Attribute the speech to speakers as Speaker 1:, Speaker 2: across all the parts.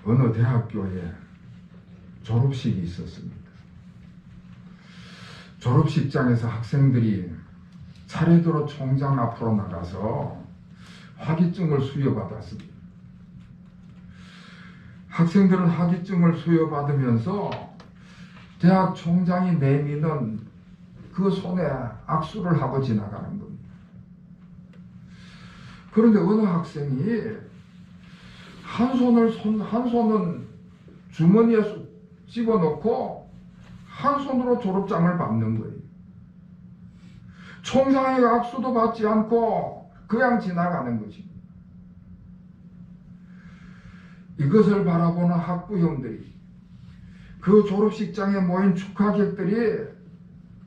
Speaker 1: 어느 대학교에 졸업식이 있었습니다. 졸업식장에서 학생들이 차례대로 총장 앞으로 나가서 학위증을 수여받았습니다. 학생들은 학위증을 수여받으면서 대학 총장이 내미는 그 손에 악수를 하고 지나가는 겁니다. 그런데 어느 학생이 한 손은 주머니에 집어넣고 한 손으로 졸업장을 받는 거예요. 총장의 악수도 받지 않고 그냥 지나가는 것입니다. 이것을 바라보는 학부형들이, 그 졸업식장에 모인 축하객들이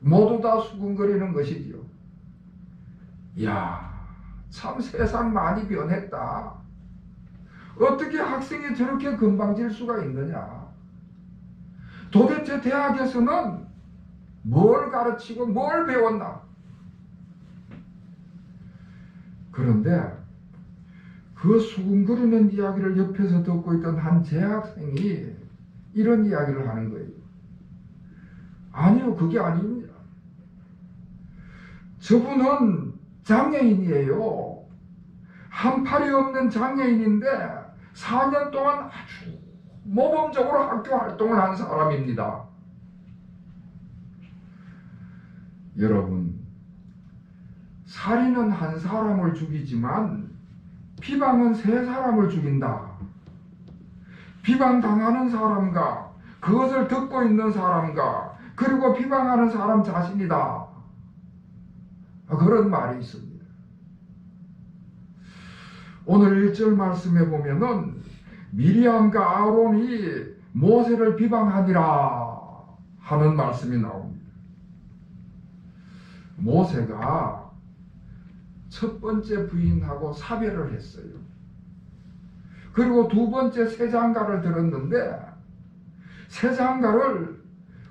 Speaker 1: 모두 다 수군거리는 것이지요. 이야, 참 세상 많이 변했다. 어떻게 학생이 저렇게 건방질 수가 있느냐. 도대체 대학에서는 뭘 가르치고 뭘 배웠나. 그런데 그 수군거리는 이야기를 옆에서 듣고 있던 한 재학생이 이런 이야기를 하는 거예요. 아니요, 그게 아닙니다. 저분은 장애인이에요. 한 팔이 없는 장애인인데 4년 동안 아주 모범적으로 학교 활동을 한 사람입니다. 여러분, 살인은 한 사람을 죽이지만 비방은 세 사람을 죽인다. 비방당하는 사람과 그것을 듣고 있는 사람과 그리고 비방하는 사람 자신이다. 그런 말이 있습니다. 오늘 1절 말씀에 보면은 미리암과 아론이 모세를 비방하니라 하는 말씀이 나옵니다. 모세가 첫 번째 부인하고 사별을 했어요. 그리고 두 번째 세장가를 들었는데 세장가를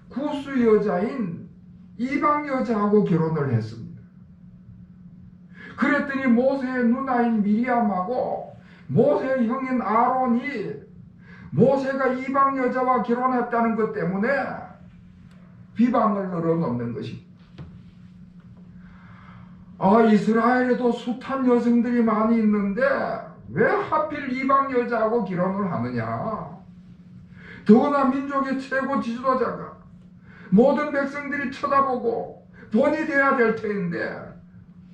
Speaker 1: 구스 여자인 이방 여자하고 결혼을 했습니다. 그랬더니 모세의 누나인 미리암하고 모세의 형인 아론이 모세가 이방 여자와 결혼했다는 것 때문에 비방을 늘어놓는 것입니다. 이스라엘에도 숱한 여성들이 많이 있는데 왜 하필 이방 여자하고 결혼을 하느냐. 더구나 민족의 최고 지도자가 모든 백성들이 쳐다보고 본이 돼야 될 터인데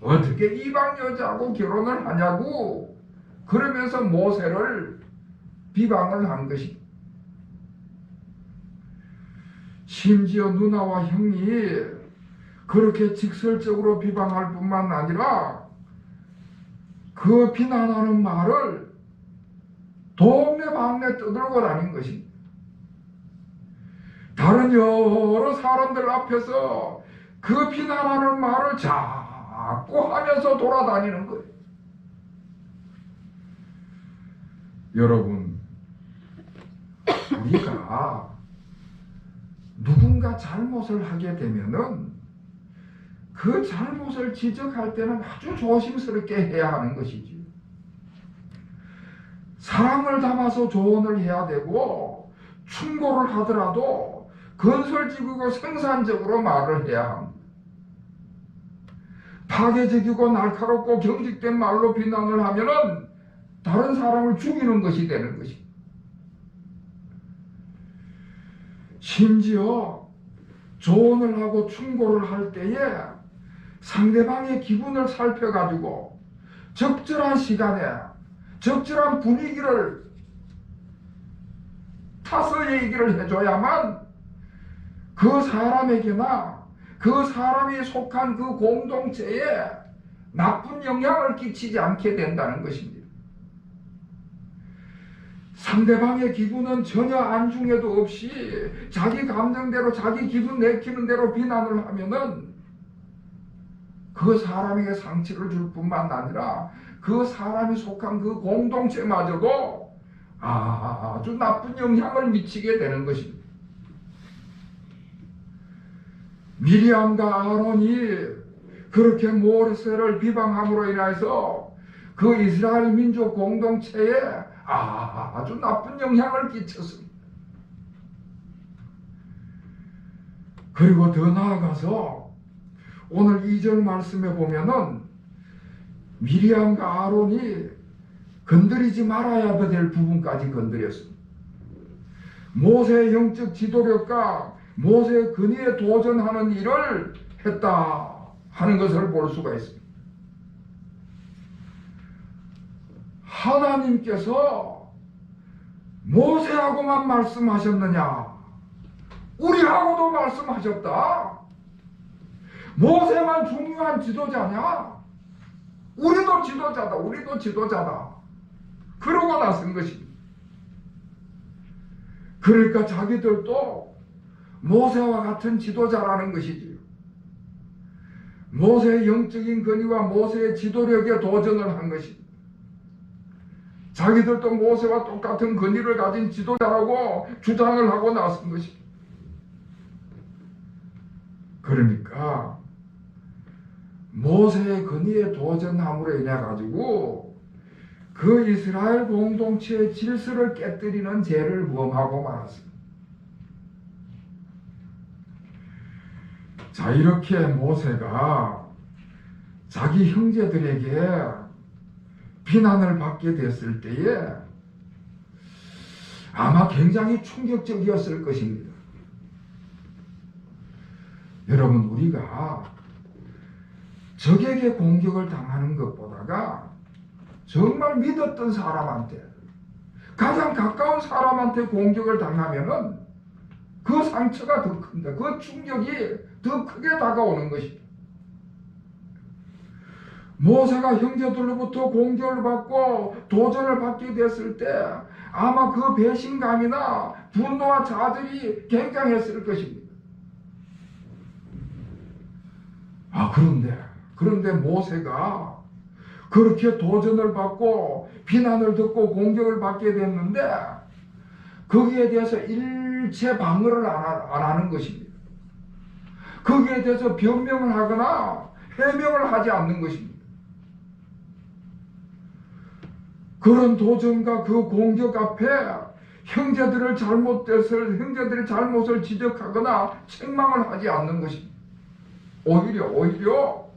Speaker 1: 어떻게 이방 여자하고 결혼을 하냐고 그러면서 모세를 비방을 한 것입니다. 심지어 누나와 형이 그렇게 직설적으로 비방할 뿐만 아니라 그 비난하는 말을 동네방네 떠들고 다닌 것입니다. 다른 여러 사람들 앞에서 그 비난하는 말을 자꾸 하면서 돌아다니는 거예요. 여러분, 우리가 누군가 잘못을 하게 되면은 그 잘못을 지적할 때는 아주 조심스럽게 해야 하는 것이지. 사랑을 담아서 조언을 해야 되고 충고를 하더라도 건설적이고 생산적으로 말을 해야 합니다. 파괴적이고 날카롭고 경직된 말로 비난을 하면은 다른 사람을 죽이는 것이 되는 것입니다. 심지어 조언을 하고 충고를 할 때에 상대방의 기분을 살펴가지고 적절한 시간에 적절한 분위기를 타서 얘기를 해줘야만 그 사람에게나 그 사람이 속한 그 공동체에 나쁜 영향을 끼치지 않게 된다는 것입니다. 상대방의 기분은 전혀 안중에도 없이 자기 감정대로 자기 기분 내키는 대로 비난을 하면은 그 사람에게 상처를 줄 뿐만 아니라 그 사람이 속한 그 공동체마저도 아주 나쁜 영향을 미치게 되는 것입니다. 미리암과 아론이 그렇게 모세를 비방함으로 인해서 그 이스라엘 민족 공동체에 아주 나쁜 영향을 끼쳤습니다. 그리고 더 나아가서 오늘 2절 말씀에 보면은 미리암과 아론이 건드리지 말아야 될 부분까지 건드렸습니다. 모세의 영적 지도력과 모세의 근위에 도전하는 일을 했다 하는 것을 볼 수가 있습니다. 하나님께서 모세하고만 말씀하셨느냐? 우리하고도 말씀하셨다. 모세만 중요한 지도자냐? 우리도 지도자다. 우리도 지도자다. 그러고 나선 것입니다. 그러니까 자기들도 모세와 같은 지도자라는 것이지요. 모세의 영적인 권위와 모세의 지도력에 도전을 한 것입니다. 자기들도 모세와 똑같은 권위를 가진 지도자라고 주장을 하고 나선 것입니다. 그러니까 모세의 권위에 도전함으로 인해 가지고 그 이스라엘 공동체의 질서를 깨뜨리는 죄를 범하고 말았습니다. 자, 이렇게 모세가 자기 형제들에게 비난을 받게 됐을 때에 아마 굉장히 충격적이었을 것입니다. 여러분, 우리가 적에게 공격을 당하는 것보다가 정말 믿었던 사람한테, 가장 가까운 사람한테 공격을 당하면은 그 상처가 더 큽니다. 그 충격이 더 크게 다가오는 것입니다. 모세가 형제들로부터 공격을 받고 도전을 받게 됐을 때 아마 그 배신감이나 분노와 좌절이 굉장했을 것입니다. 그런데 모세가 그렇게 도전을 받고 비난을 듣고 공격을 받게 됐는데 거기에 대해서 일체 방어를 안 하는 것입니다. 거기에 대해서 변명을 하거나 해명을 하지 않는 것입니다. 그런 도전과 그 공격 앞에 형제들의 잘못을 지적하거나 책망을 하지 않는 것입니다. 오히려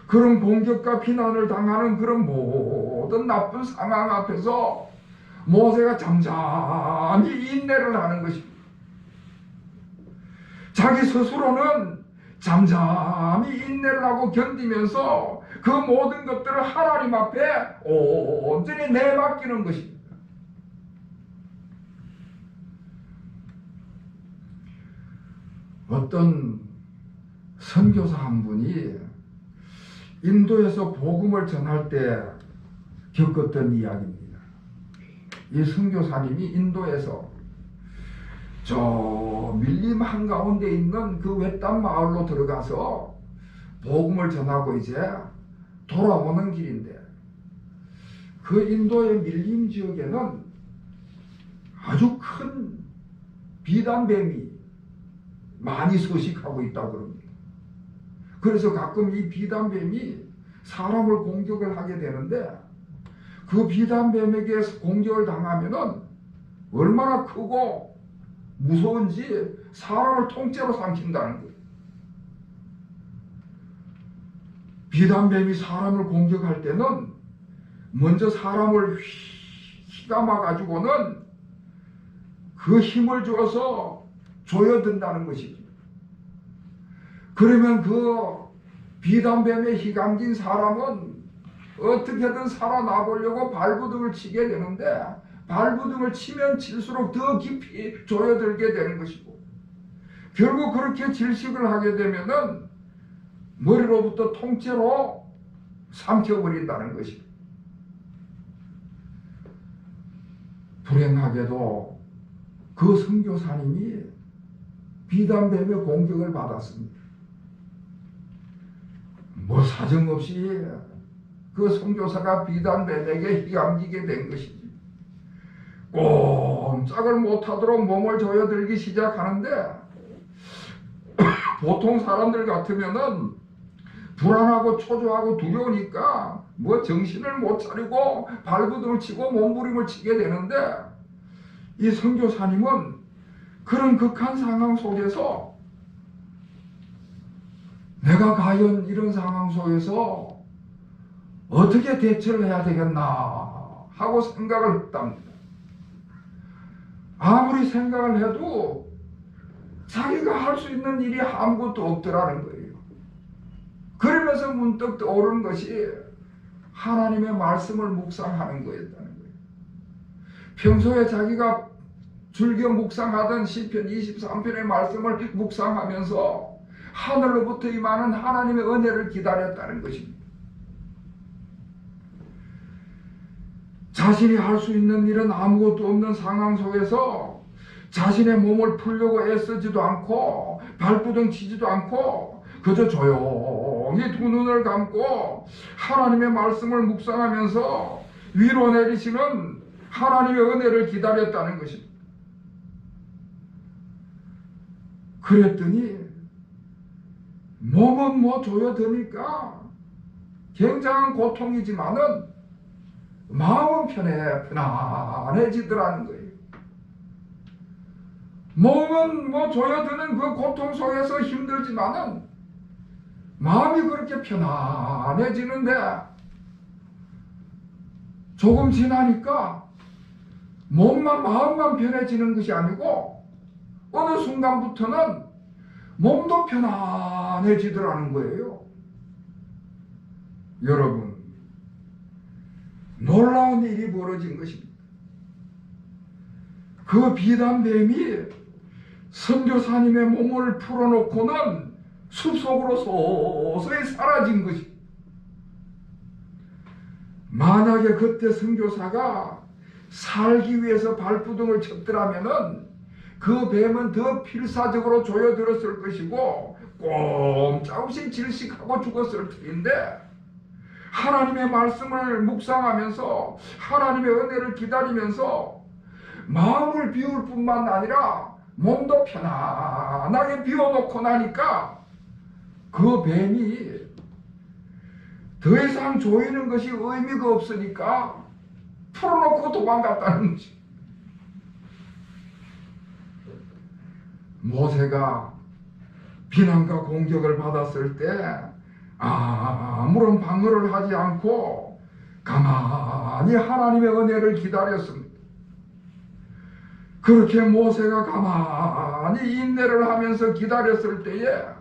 Speaker 1: 그런 공격과 비난을 당하는 그런 모든 나쁜 상황 앞에서 모세가 잠잠히 인내를 하는 것입니다. 자기 스스로는 잠잠히 인내를 하고 견디면서 그 모든 것들을 하나님 앞에 온전히 내맡기는 것입니다. 어떤 선교사 한 분이 인도에서 복음을 전할 때 겪었던 이야기입니다. 이 선교사님이 인도에서 저 밀림 한가운데 있는 그 외딴 마을로 들어가서 복음을 전하고 이제 돌아오는 길인데 그 인도의 밀림 지역에는 아주 큰 비단뱀이 많이 서식하고 있다고 그럽니다. 그래서 가끔 이 비단뱀이 사람을 공격을 하게 되는데 그 비단뱀에게 공격을 당하면은 얼마나 크고 무서운지 사람을 통째로 삼킨다는 거예요. 비단뱀이 사람을 공격할 때는 먼저 사람을 휘감아 가지고는 그 힘을 줘서 조여든다는 것이죠. 그러면 그 비단뱀에 휘감긴 사람은 어떻게든 살아나보려고 발부둥을 치게 되는데 발부둥을 치면 칠수록 더 깊이 조여들게 되는 것이고 결국 그렇게 질식을 하게 되면은 머리로부터 통째로 삼켜버린다는 것입니다. 불행하게도 그 선교사님이 비단뱀의 공격을 받았습니다. 뭐 사정없이 그 선교사가 비단뱀에게 휘감기게 된 것이지. 꼼짝을 못하도록 몸을 조여들기 시작하는데 보통 사람들 같으면은 불안하고 초조하고 두려우니까 뭐 정신을 못 차리고 발버둥을 치고 몸부림을 치게 되는데, 이 선교사님은 그런 극한 상황 속에서 내가 과연 이런 상황 속에서 어떻게 대처를 해야 되겠나 하고 생각을 했답니다. 아무리 생각을 해도 자기가 할 수 있는 일이 아무것도 없더라는 거예요. 그러면서 문득 떠오르는 것이 하나님의 말씀을 묵상하는 거였다는 거예요. 평소에 자기가 즐겨 묵상하던 시편 23편의 말씀을 묵상하면서 하늘로부터 임하는 하나님의 은혜를 기다렸다는 것입니다. 자신이 할 수 있는 일은 아무것도 없는 상황 속에서 자신의 몸을 풀려고 애쓰지도 않고 발부둥 치지도 않고 그저 조용히 두 눈을 감고 하나님의 말씀을 묵상하면서 위로 내리시는 하나님의 은혜를 기다렸다는 것입니다. 그랬더니 몸은 뭐 조여드니까 굉장한 고통이지만은 마음은 편해지더라는 거예요. 몸은 뭐 조여드는 그 고통 속에서 힘들지만은 마음이 그렇게 편안해지는데, 조금 지나니까 마음만 편해지는 것이 아니고 어느 순간부터는 몸도 편안해지더라는 거예요. 여러분, 놀라운 일이 벌어진 것입니다. 그 비단뱀이 선교사님의 몸을 풀어놓고는 숲속으로 서서히 사라진 것입니다. 만약에 그때 선교사가 살기 위해서 발부둥을 쳤더라면은 그 뱀은 더 필사적으로 조여들었을 것이고 꼼짝없이 질식하고 죽었을 터인데, 하나님의 말씀을 묵상하면서 하나님의 은혜를 기다리면서 마음을 비울 뿐만 아니라 몸도 편안하게 비워놓고 나니까 그 뱀이 더 이상 조이는 것이 의미가 없으니까 풀어놓고 도망갔다는 거지. 모세가 비난과 공격을 받았을 때 아무런 방어를 하지 않고 가만히 하나님의 은혜를 기다렸습니다. 그렇게 모세가 가만히 인내를 하면서 기다렸을 때에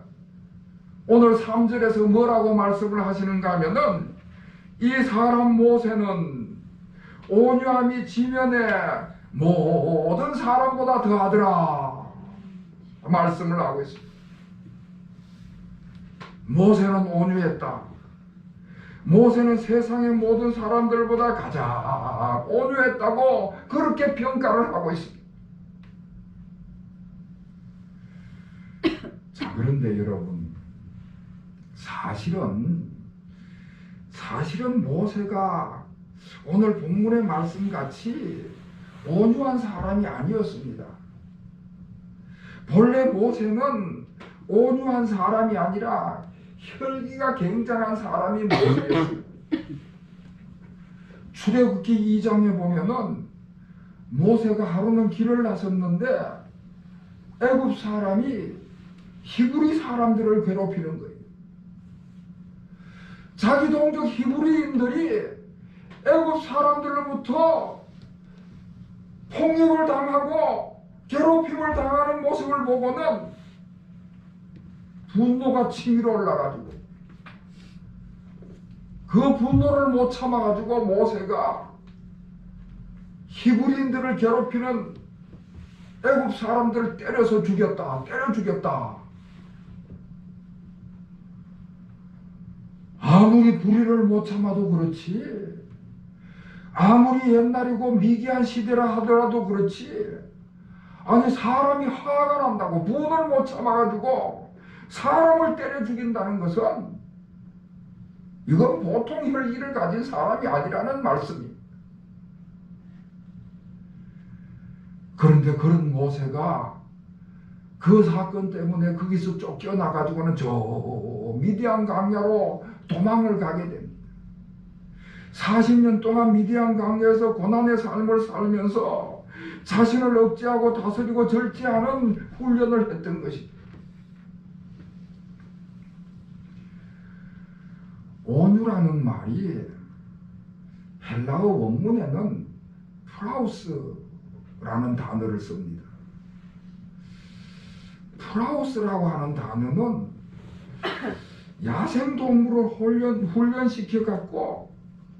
Speaker 1: 오늘 3절에서 뭐라고 말씀을 하시는가 하면은, 이 사람 모세는 온유함이 지면에 모든 사람보다 더하더라 말씀을 하고 있습니다. 모세는 온유했다. 모세는 세상의 모든 사람들보다 가장 온유했다고 그렇게 평가를 하고 있습니다. 자, 그런데 여러분, 사실은 모세가 오늘 본문의 말씀같이 온유한 사람이 아니었습니다. 본래 모세는 온유한 사람이 아니라 혈기가 굉장한 사람이 모세였습니다. 출애굽기 2장에 보면은 모세가 하루는 길을 나섰는데 애굽 사람이 히브리 사람들을 괴롭히는 거예요. 자기 동족 히브리인들이 애굽 사람들로부터 폭력을 당하고 괴롭힘을 당하는 모습을 보고는 분노가 치밀어 올라가지고 그 분노를 못 참아가지고 모세가 히브리인들을 괴롭히는 애굽 사람들을 때려 죽였다. 아무리 불의를 못 참아도 그렇지, 아무리 옛날이고 미개한 시대라 하더라도 그렇지, 아니 사람이 화가 난다고 분을 못 참아가지고 사람을 때려 죽인다는 것은 이건 보통 혈기를 가진 사람이 아니라는 말씀입니다. 그런데 그런 모세가 그 사건 때문에 거기서 쫓겨나가지고는 저 미디안 강야로 도망을 가게 됩니다. 40년 동안 미디안 강에서 고난의 삶을 살면서 자신을 억제하고 다스리고 절제하는 훈련을 했던 것입니다. 온유라는 말이 헬라어 원문에는 프라우스라는 단어를 씁니다. 프라우스라고 하는 단어는 야생동물을 훈련시켜 갖고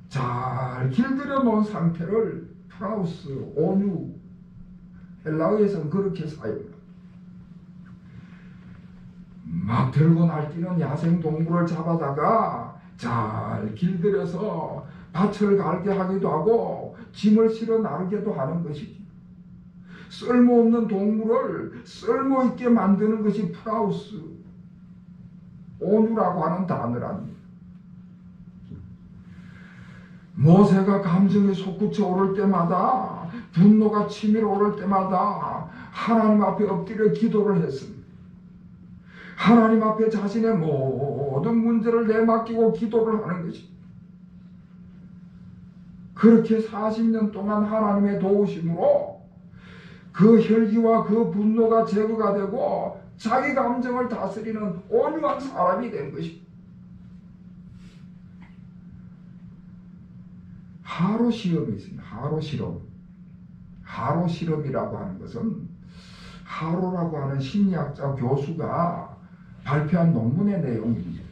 Speaker 1: 잘 길들여 놓은 상태를 프라우스, 온유, 헬라어에서는 그렇게 사용합니다. 막 들고 날뛰는 야생동물을 잡아다가 잘 길들여서 밭을 갈게 하기도 하고 짐을 실어 나르게도 하는 것이지. 쓸모없는 동물을 쓸모있게 만드는 것이 프라우스, 온유라고 하는 단어랍니다. 모세가 감정이 솟구쳐 오를 때마다, 분노가 치밀어 오를 때마다 하나님 앞에 엎드려 기도를 했습니다. 하나님 앞에 자신의 모든 문제를 내맡기고 기도를 하는 것입니다. 그렇게 40년 동안 하나님의 도우심으로 그 혈기와 그 분노가 제거가 되고 자기 감정을 다스리는 온유한 사람이 된 것입니다. 하루 시험이 있습니다. 하루 실험. 하루 실험이라고 하는 것은 하루라고 하는 심리학자 교수가 발표한 논문의 내용입니다.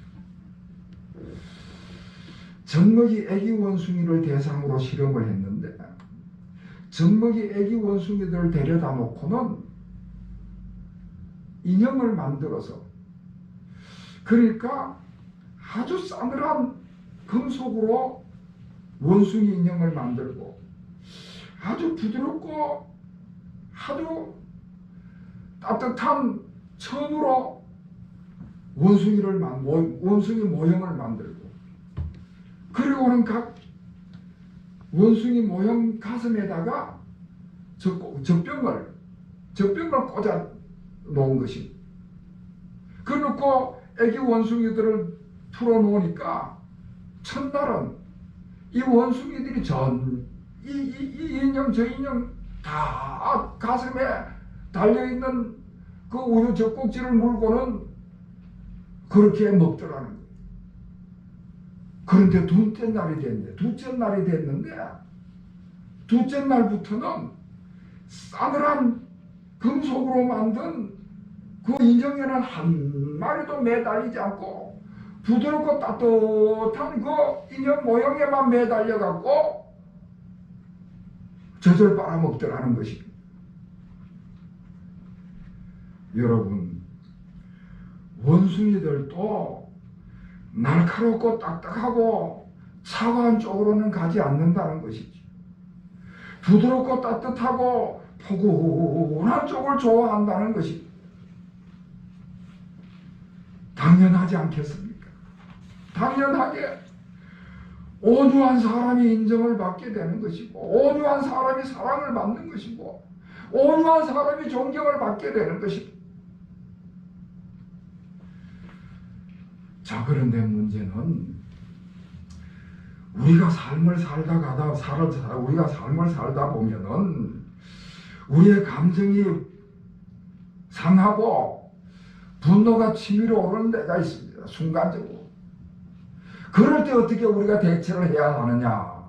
Speaker 1: 젖먹이 애기 원숭이를 대상으로 실험을 했는데 젖먹이 애기 원숭이들을 데려다 놓고는 인형을 만들어서, 그러니까 아주 싸늘한 금속으로 원숭이 인형을 만들고 아주 부드럽고 아주 따뜻한 천으로 원숭이 모형을 만들고, 그리고는 각 원숭이 모형 가슴에다가 젖병을 꽂아 놓은 것입니다. 그놓고 애기 원숭이들을 풀어놓으니까 첫날은 이 원숭이들이 이 인형 저 인형 다 가슴에 달려있는 그 우유 젖꼭지를 물고는 그렇게 먹더라는 거예요. 그런데 둘째 날이 됐는데 둘째 날부터는 싸늘한 금속으로 만든 그 인형에는 한 마리도 매달리지 않고 부드럽고 따뜻한 그 인형 모형에만 매달려 갖고 젖을 빨아먹더라는 것입니다. 여러분, 원숭이들도 날카롭고 딱딱하고 차가운 쪽으로는 가지 않는다는 것이지. 부드럽고 따뜻하고 포근한 쪽을 좋아한다는 것이 당연하지 않겠습니까? 당연하게 온유한 사람이 인정을 받게 되는 것이고, 온유한 사람이 사랑을 받는 것이고, 온유한 사람이 존경을 받게 되는 것입니다. 자, 그런데 문제는 우리가 삶을 살다 보면은 우리의 감정이 상하고 분노가 치밀어 오르는 데가 있습니다. 순간적으로. 그럴 때 어떻게 우리가 대처를 해야 하느냐?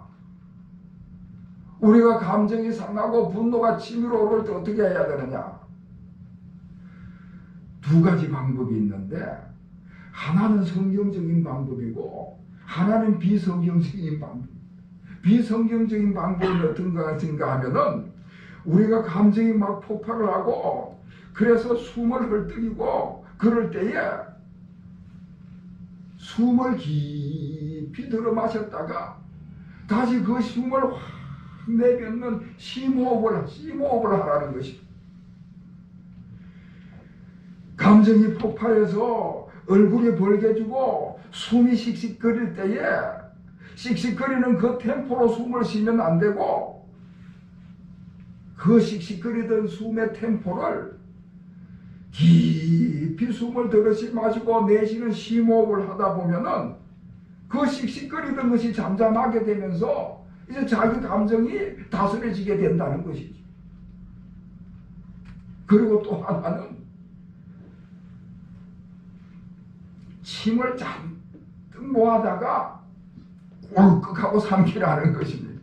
Speaker 1: 우리가 감정이 상하고 분노가 치밀어 오를 때 어떻게 해야 되느냐? 두 가지 방법이 있는데, 하나는 성경적인 방법이고 하나는 비성경적인 방법. 비성경적인 방법은 어떤가 하면은 우리가 감정이 막 폭발을 하고 그래서 숨을 헐떡이고 그럴 때에 숨을 깊이 들어 마셨다가 다시 그 숨을 확 내뱉는 심호흡을 하라는 것입니다. 감정이 폭발해서 얼굴이 벌개지고 숨이 씩씩거릴 때에 씩씩거리는 그 템포로 숨을 쉬면 안 되고, 그 씩씩거리던 숨의 템포를 깊이 숨을 들이쉬 마시고 내쉬는 심호흡을 하다 보면은 그 씩씩거리던 것이 잠잠하게 되면서 이제 자기 감정이 다스려지게 된다는 것이죠. 그리고 또 하나는 침을 잔뜩 모아다가 꿀꺽하고 삼키라는 것입니다.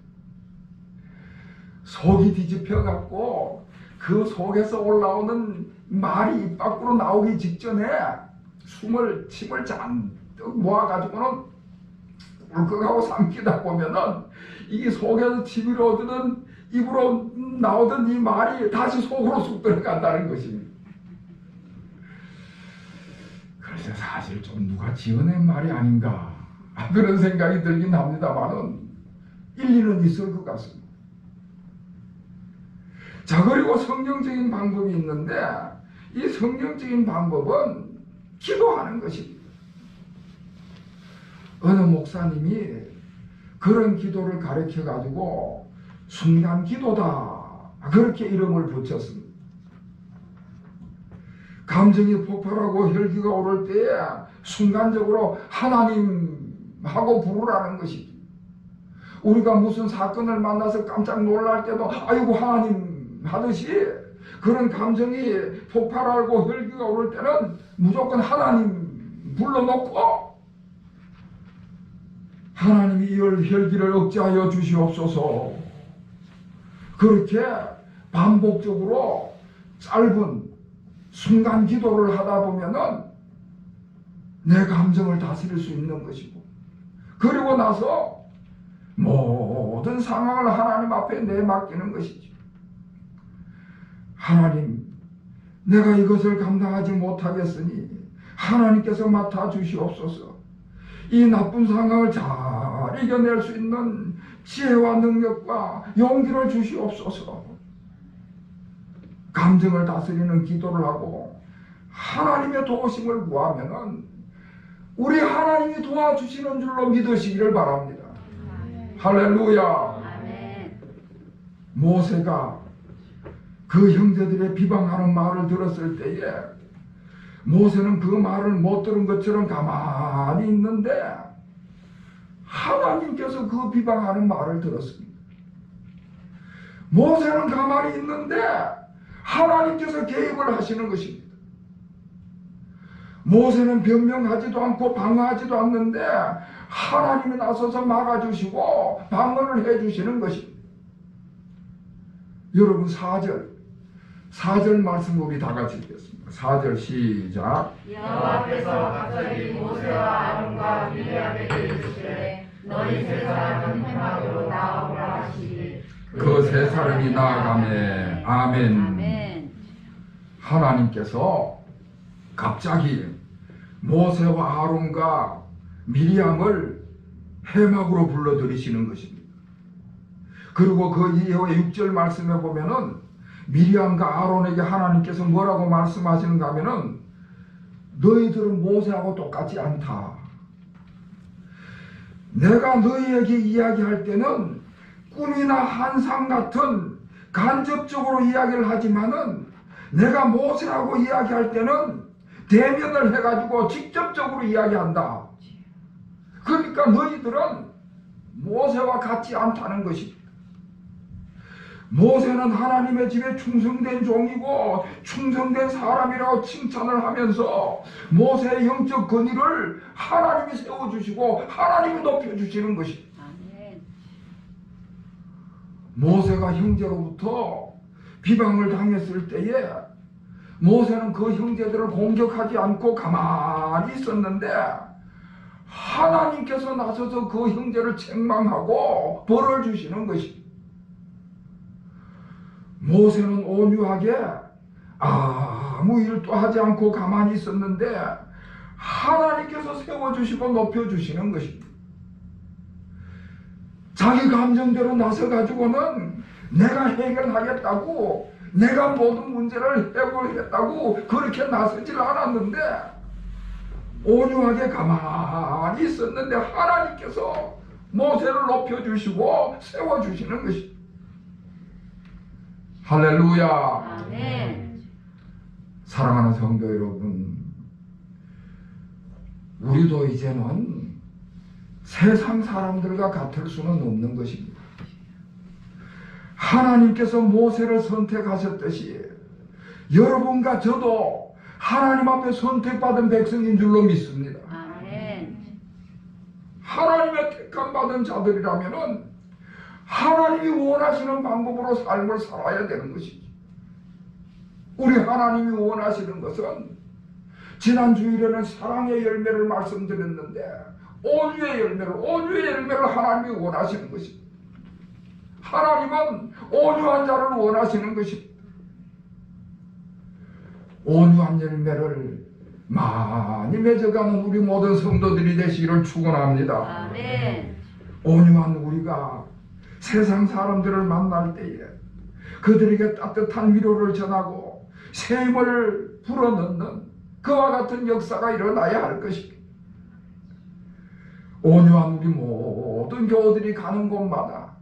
Speaker 1: 속이 뒤집혀갖고 그 속에서 올라오는 말이 입 밖으로 나오기 직전에 침을 잔뜩 모아가지고는 꿀꺽하고 삼키다 보면은 이 속에서 침이 오르든 입으로 나오던 이 말이 다시 속으로 쑥 들어간다는 것입니다. 그래서 사실 좀 누가 지어낸 말이 아닌가 그런 생각이 들긴 합니다만은 일리는 있을 것 같습니다. 자, 그리고 성경적인 방법이 있는데 이 성경적인 방법은 기도하는 것입니다. 어느 목사님이 그런 기도를 가르쳐 가지고 순간 기도다 그렇게 이름을 붙였습니다. 감정이 폭발하고 혈기가 오를 때에 순간적으로 하나님 하고 부르라는 것이죠. 우리가 무슨 사건을 만나서 깜짝 놀랄 때도 아이고 하나님 하듯이 그런 감정이 폭발하고 혈기가 오를 때는 무조건 하나님 불러놓고 하나님이 이 혈기를 억제하여 주시옵소서. 그렇게 반복적으로 짧은 순간 기도를 하다 보면은 내 감정을 다스릴 수 있는 것이고, 그리고 나서 모든 상황을 하나님 앞에 내맡기는 것이죠. 하나님, 내가 이것을 감당하지 못하겠으니 하나님께서 맡아 주시옵소서. 이 나쁜 상황을 잘 이겨낼 수 있는 지혜와 능력과 용기를 주시옵소서. 감정을 다스리는 기도를 하고 하나님의 도우심을 구하면은 우리 하나님이 도와주시는 줄로 믿으시기를 바랍니다. 할렐루야. 모세가 그 형제들의 비방하는 말을 들었을 때에 모세는 그 말을 못 들은 것처럼 가만히 있는데 하나님께서 그 비방하는 말을 들었습니다. 모세는 가만히 있는데 하나님께서 개입을 하시는 것입니다. 모세는 변명하지도 않고 방어하지도 않는데 하나님이 나서서 막아주시고 방어를 해주시는 것입니다. 여러분 4절 말씀 우리 다 같이 읽겠습니다. 4절 시작.
Speaker 2: 여호와께서 갑자기 모세와 아론과 미리암에게 이르시되 너희 세 사람은 해막으로 나아오라 하시니
Speaker 1: 그 세 사람이 나아가매. 아멘. 하나님께서 갑자기 모세와 아론과 미리암을 해막으로 불러들이시는 것입니다. 그리고 그 이후에 6절 말씀에 보면은 미리암과 아론에게 하나님께서 뭐라고 말씀하시는가 하면은 너희들은 모세하고 똑같지 않다. 내가 너희에게 이야기할 때는 꿈이나 환상 같은 간접적으로 이야기를 하지만은 내가 모세하고 이야기할 때는 대면을 해가지고 직접적으로 이야기한다. 그러니까 너희들은 모세와 같지 않다는 것입니다. 모세는 하나님의 집에 충성된 종이고 충성된 사람이라고 칭찬을 하면서 모세의 영적 권위를 하나님이 세워주시고 하나님이 높여주시는 것입니다. 모세가 형제로부터 비방을 당했을 때에 모세는 그 형제들을 공격하지 않고 가만히 있었는데 하나님께서 나서서 그 형제를 책망하고 벌을 주시는 것입니다. 모세는 온유하게 아무 일도 하지 않고 가만히 있었는데 하나님께서 세워주시고 높여주시는 것입니다. 자기 감정대로 나서가지고는 내가 해결하겠다고, 내가 모든 문제를 해결하겠다고 그렇게 나서질 않았는데 온유하게 가만히 있었는데 하나님께서 모세를 높여주시고 세워주시는 것입니다. 할렐루야.
Speaker 2: 아멘.
Speaker 1: 사랑하는 성도 여러분, 우리도 이제는 세상 사람들과 같을 수는 없는 것입니다. 하나님께서 모세를 선택하셨듯이 여러분과 저도 하나님 앞에 선택받은 백성인 줄로 믿습니다.
Speaker 2: 아멘.
Speaker 1: 하나님의 택함받은 자들이라면은 하나님이 원하시는 방법으로 삶을 살아야 되는 것이죠. 우리 하나님이 원하시는 것은 지난 주일에는 사랑의 열매를 말씀드렸는데 온유의 열매를 하나님이 원하시는 것입니다. 하나님은 온유한 자를 원하시는 것입니다. 온유한 열매를 많이 맺어가는 우리 모든 성도들이 되시기를 축원합니다.
Speaker 2: 아멘.
Speaker 1: 온유한 우리가 세상 사람들을 만날 때에 그들에게 따뜻한 위로를 전하고 새 힘을 불어넣는 그와 같은 역사가 일어나야 할 것입니다. 온유한 우리 모든 교우들이 가는 곳마다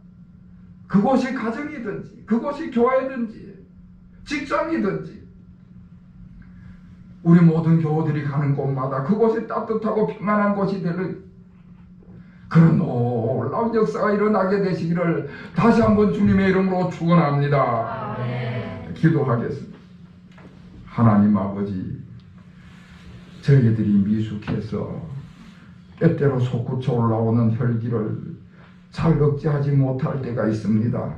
Speaker 1: 그곳이 가정이든지 그곳이 교회든지 직장이든지 우리 모든 교우들이 가는 곳마다 그곳이 따뜻하고 평안한 곳이 되는 그런 놀라운 역사가 일어나게 되시기를 다시 한번 주님의 이름으로 축원합니다.
Speaker 2: 아멘.
Speaker 1: 기도하겠습니다. 하나님 아버지, 저희들이 미숙해서 때때로 솟구쳐 올라오는 혈기를 잘 억제하지 못할 때가 있습니다.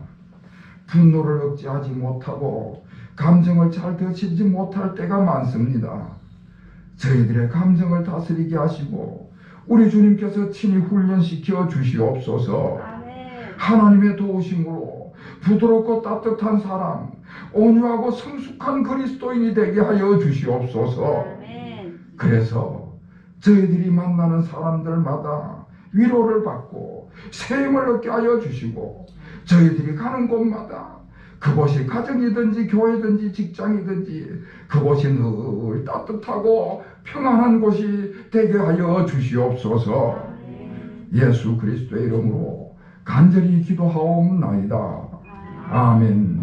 Speaker 1: 분노를 억제하지 못하고 감정을 잘 다스리지 못할 때가 많습니다. 저희들의 감정을 다스리게 하시고 우리 주님께서 친히 훈련시켜 주시옵소서.
Speaker 2: 아멘.
Speaker 1: 하나님의 도우심으로 부드럽고 따뜻한 사람, 온유하고 성숙한 그리스도인이 되게 하여 주시옵소서.
Speaker 2: 아멘.
Speaker 1: 그래서 저희들이 만나는 사람들마다 위로를 받고 새 힘을 얻게 하여 주시고 저희들이 가는 곳마다 그곳이 가정이든지 교회든지 직장이든지 그곳이 늘 따뜻하고 평안한 곳이 되게 하여 주시옵소서. 예수 그리스도의 이름으로 간절히 기도하옵나이다. 아멘.